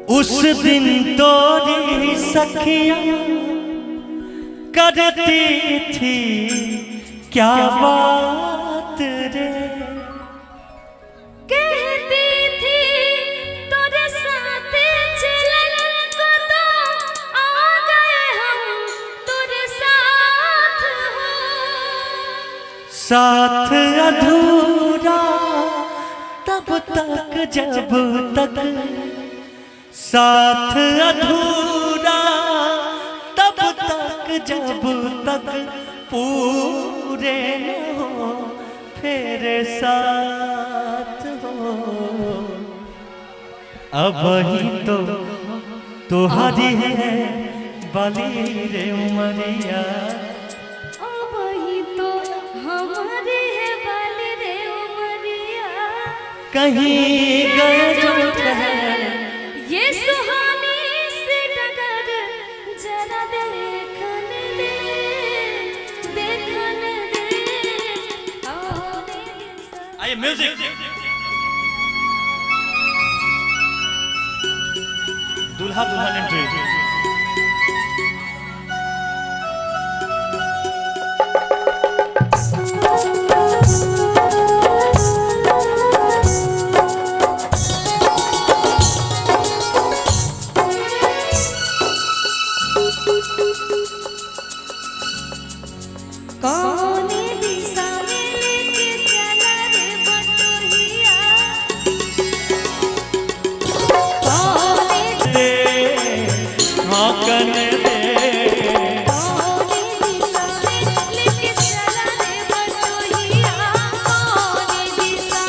उस दिन तोरी सखियां करती थी क्या बात रे, कहती थी तेरे साथ चलन को तो आ गए हम तेरे साथ हो। साथ अधूरा तब तक जब तक, साथ अधूरा तब तक जब तक पूरे न हो फिर साथ हो। अब ही तो तुम्हारी है बाली रे उमरिया, अब ही तो हमारी है बाली रे उमरिया। कहीं गए जो ठहर ये सुहानी सी डगर जरा देखन दे, देखन दे। आइए म्यूजिक। दुल्हा दुल्हन एंट्री। कौन दिशा में लेके चला रे बटोहिया, कौन दे हाकन दे, कौन दिशा में लेके चला रे बटोहिया, कौन दिशा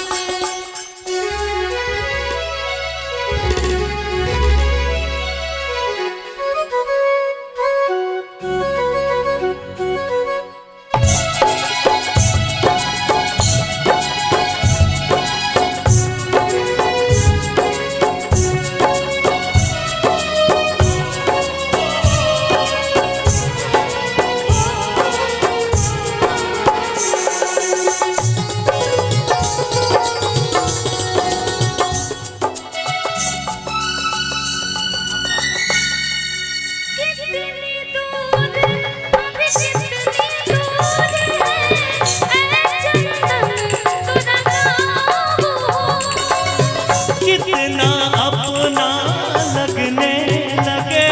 कितना अपना लगने लगे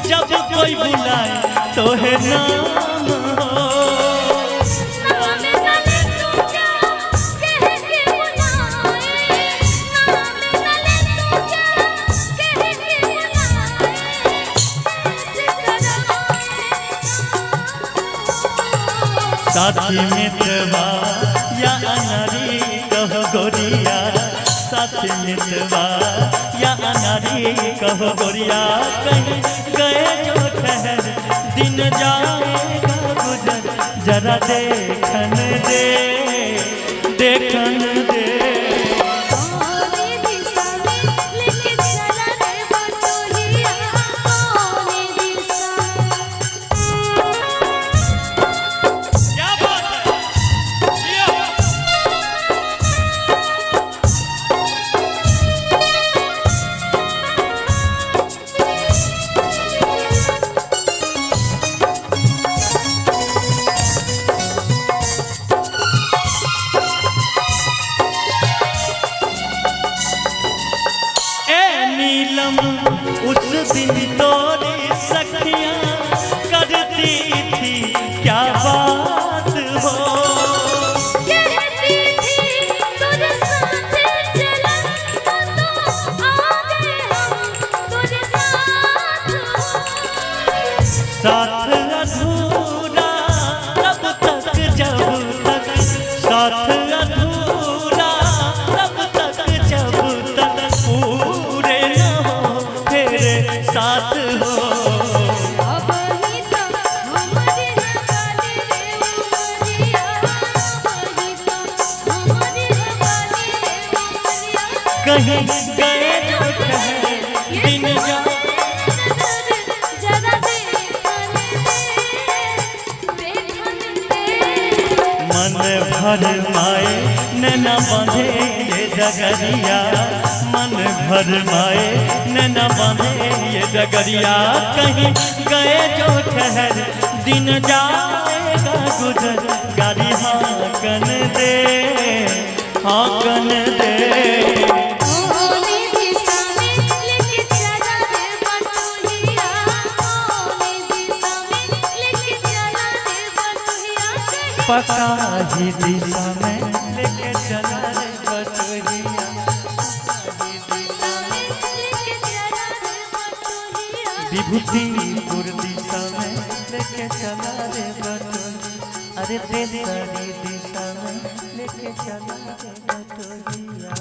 जब कोई बुलाए तो है नाम हो। नाम नले तू क्या कह के बुलाए, नाम नले तू क्या कह के बुलाए, ऐसे साथी मितवा या अनारी कहो गोरिया, साथी मितवा या अनारी कहो गोरिया। कहीं गए जो ठहर दिन जाएगा गुजर, जरा देखन दे, देखन दे। कौन दिशा में लेके चला रे बटोहिया, कौन दिशा। क्या बात है ये। नीलम उस दिन तोरी सखियां करती थी क्या बात हो, कहती थी तेरे साथ चलन को तो आ गए हम तेरे साथ हो। साथ अधूरा तब तक जब तक, साथ अधूरा तब तक जब तक पूरे न हो फिर साथ हो। अब ही तो हमारी है बाली रे उमरिया, अब ही तो हमारी है बाली रे उमरिया। कहीं गए जो ठहर दिन जा, जरा देखन दे, देखन दे। मन भर माए नैना बांधे ये जगरिया, मन भर माए नैना बांधे ये डगरिया कहीं गए जो ठहर दिन जाएगा गुजर गाड़ी हाकन दे हाकन दे ओने दिशा में लेके चला रे बटोहिया ओने दिशा में लेके चला रे बटोहिया पका ही दिशा में लेके चला रे बटोहिया विभूतिपुर दिशा में लेके चला रे बटोहिया अरे तेरी दिशा में लेके चला रे बटोहिया।